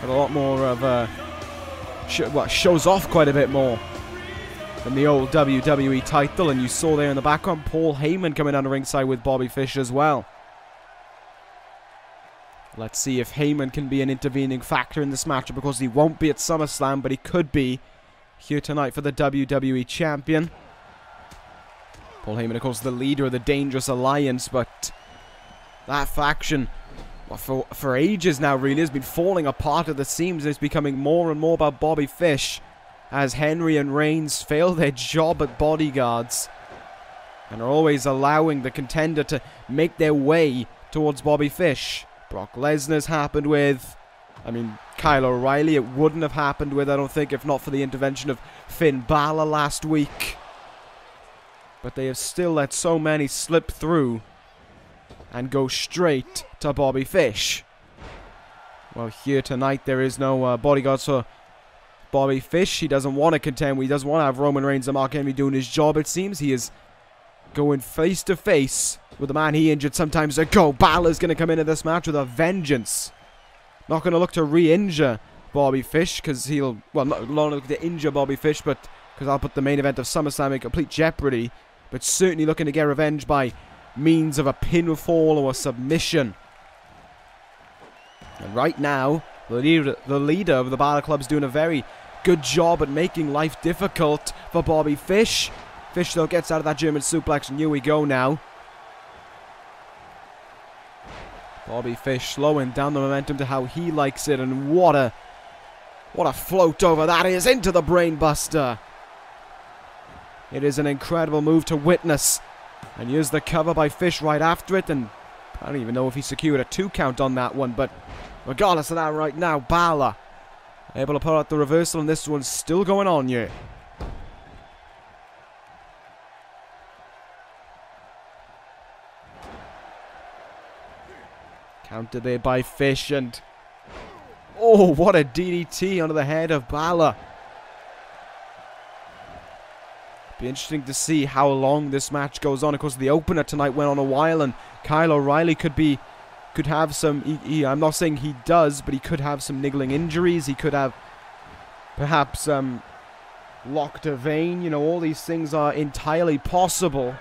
S1: but a lot more of shows off quite a bit more than the old WWE title. And you saw there in the background Paul Heyman coming down the ringside with Bobby Fish as well. Let's see if Heyman can be an intervening factor in this matchup, because he won't be at SummerSlam, but he could be here tonight for the WWE Champion. Paul Heyman, of course, the leader of the Dangerous Alliance, but that faction, well, for ages now, really, has been falling apart at the seams, and it's becoming more and more about Bobby Fish as Henry and Reigns fail their job at bodyguards and are always allowing the Contender to make their way towards Bobby Fish. Brock Lesnar's happened with, Kyle O'Reilly, it wouldn't have happened with, I don't think, if not for the intervention of Finn Bálor last week. But they have still let so many slip through and go straight to Bobby Fish. Well, here tonight there is no bodyguards for Bobby Fish. He doesn't want to contend. He doesn't want to have Roman Reigns and Mark Henry doing his job, it seems. He is going face to face with the man he injured some time ago. Balor's going to come into this match with a vengeance. Not going to look to re-injure Bobby Fish, because he'll, well, not look to injure Bobby Fish, but because I'll put the main event of SummerSlam in complete jeopardy. But certainly looking to get revenge by means of a pinfall or a submission. And right now, the leader of the Bálor Club is doing a very good job at making life difficult for Bobby Fish. Fish, though, gets out of that German suplex, and here we go now. Bobby Fish slowing down the momentum to how he likes it, and what a float over that is into the brainbuster. It is an incredible move to witness. And use the cover by Fish right after it. And I don't even know if he secured a 2 count on that one. But regardless of that right now, Bálor able to pull out the reversal. And this one's still going on here. Countered there by Fish. And oh, what a DDT onto the head of Bálor. Be interesting to see how long this match goes on. Of course, the opener tonight went on a while, and Kyle O'Reilly could have some. I'm not saying he does, but he could have some niggling injuries. He could have perhaps locked a vein. You know, all these things are entirely possible.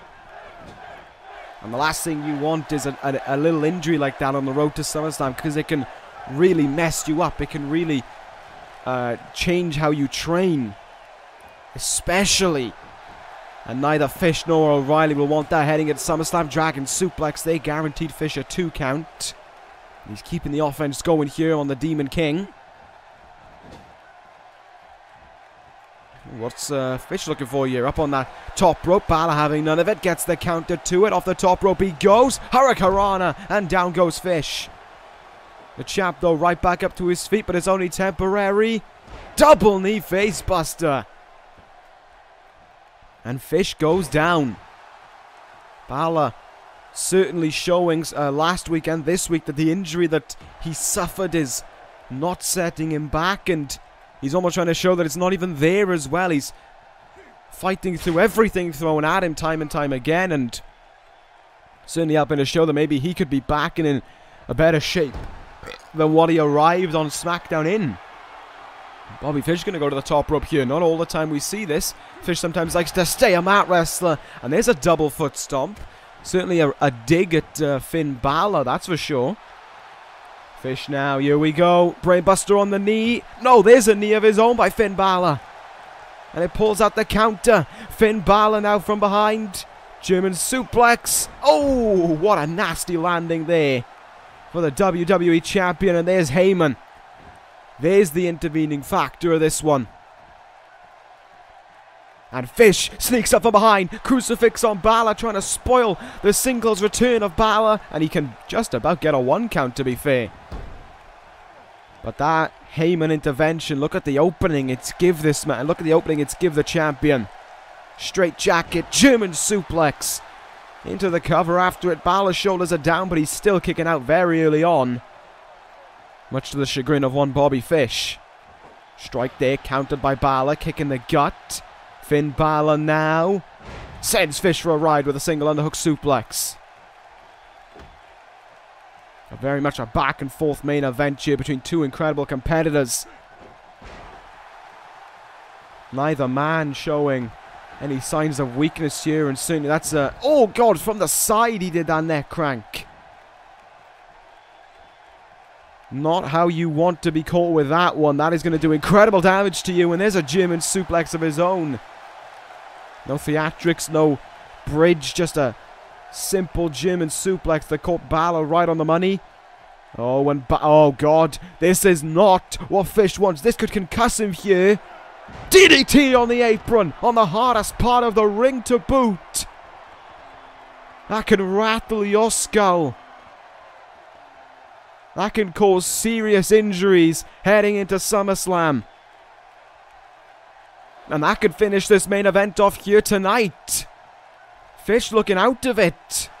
S1: And the last thing you want is a little injury like that on the road to SummerSlam, because it can really mess you up. It can really change how you train, especially. And neither Fish nor O'Reilly will want that heading at SummerSlam. Dragon suplex. They guaranteed Fish a 2 count. He's keeping the offense going here on the Demon King. What's Fish looking for here? Up on that top rope. Bálor having none of it. Gets the counter to it. Off the top rope he goes. Hurricanrana. And down goes Fish. The champ, though, right back up to his feet, but it's only temporary. Double knee face buster. And Fish goes down. Bálor certainly showing last week and this week that the injury that he suffered is not setting him back. And he's almost trying to show that it's not even there as well. He's fighting through everything thrown at him time and time again. And certainly helping to show that maybe he could be back and in a better shape than what he arrived on SmackDown in. Bobby Fish going to go to the top rope here. Not all the time we see this. Fish sometimes likes to stay a mat wrestler. And there's a double foot stomp. Certainly a dig at Finn Bálor, that's for sure. Fish now, here we go. Brainbuster on the knee. No, there's a knee of his own by Finn Bálor. And it pulls out the counter. Finn Bálor now from behind. German suplex. Oh, what a nasty landing there for the WWE Champion. And there's Heyman. There's the intervening factor of this one. And Fish sneaks up from behind. Crucifix on Bálor, trying to spoil the singles return of Bálor. And he can just about get a 1 count, to be fair. But that Heyman intervention, look at the opening it's give this man. Look at the opening it's give the champion. Straight jacket, German suplex. Into the cover after it. Bálor's shoulders are down, but he's still kicking out very early on. Much to the chagrin of one Bobby Fish. Strike there, countered by Bálor, kicking the gut. Finn Bálor now sends Fish for a ride with a single underhook suplex. Very much a back and forth main event here between two incredible competitors. Neither man showing any signs of weakness here, and certainly that's a... Oh God, from the side he did that neck crank. Not how you want to be caught with that one. That is going to do incredible damage to you. And there's a German suplex of his own. No theatrics, no bridge. Just a simple German suplex that caught Bálor right on the money. Oh, and oh God. This is not what Fish wants. This could concuss him here. DDT on the apron. On the hardest part of the ring to boot. That can rattle your skull. That can cause serious injuries heading into SummerSlam. And that could finish this main event off here tonight. Fish looking out of it.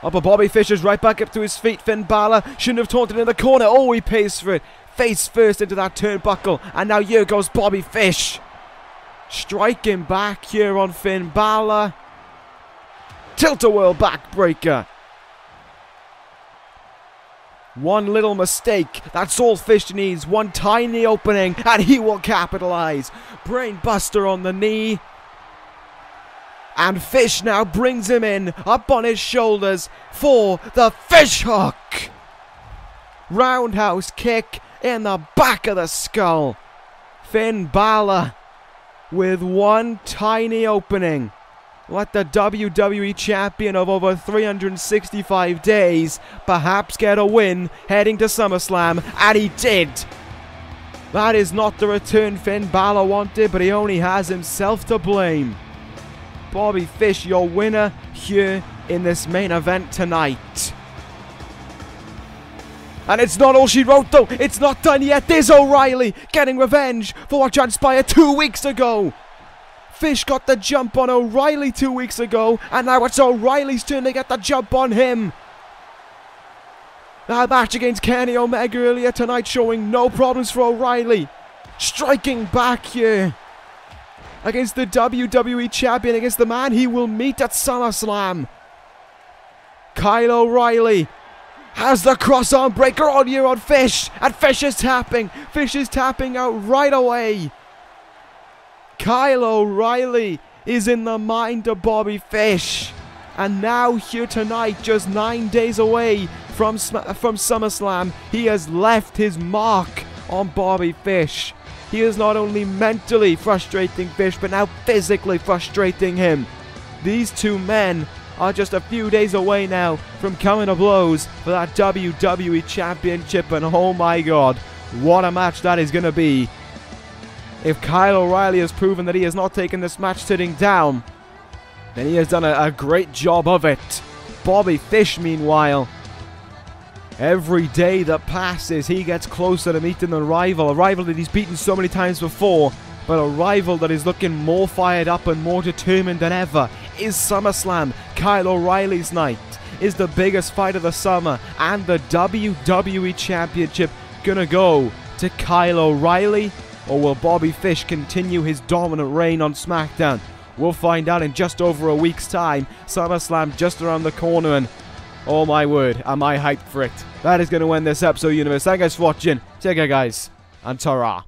S1: Oh, but Bobby Fish is right back up to his feet. Finn Bálor shouldn't have taunted in the corner. Oh, he pays for it. Face first into that turnbuckle. And now here goes Bobby Fish. Striking back here on Finn Bálor. Tilt-a-whirl backbreaker. One little mistake, that's all Fish needs. One tiny opening, and he will capitalize. Brainbuster on the knee. And Fish now brings him in, up on his shoulders, for the fish hook. Roundhouse kick in the back of the skull. Finn Bálor with one tiny opening. Let the WWE Champion of over 365 days perhaps get a win heading to SummerSlam, and he did. That is not the return Finn Bálor wanted, but he only has himself to blame. Bobby Fish, your winner here in this main event tonight. And it's not all she wrote though. It's not done yet. There's O'Reilly getting revenge for what transpired 2 weeks ago. Fish got the jump on O'Reilly 2 weeks ago, and now it's O'Reilly's turn to get the jump on him. That match against Kenny Omega earlier tonight showing no problems for O'Reilly. Striking back here against the WWE Champion, against the man he will meet at SummerSlam. Kyle O'Reilly has the cross-arm breaker on here on Fish, and Fish is tapping. Fish is tapping out right away. Kyle O'Reilly is in the mind of Bobby Fish. And now here tonight, just 9 days away from SummerSlam, he has left his mark on Bobby Fish. He is not only mentally frustrating Fish, but now physically frustrating him. These two men are just a few days away now from coming to blows for that WWE Championship, and oh my god, what a match that is going to be. If Kyle O'Reilly has proven that he has not taken this match sitting down, then he has done a great job of it. Bobby Fish, meanwhile, every day that passes, he gets closer to meeting a rival that he's beaten so many times before, but a rival that is looking more fired up and more determined than ever. Is SummerSlam, Kyle O'Reilly's night? Is the biggest fight of the summer and the WWE Championship gonna go to Kyle O'Reilly? Or will Bobby Fish continue his dominant reign on SmackDown? We'll find out in just over a week's time. SummerSlam just around the corner, and oh my word, am I hyped for it. That is going to end this episode, Universe. Thank you guys for watching. Take care, guys, and ta-ra.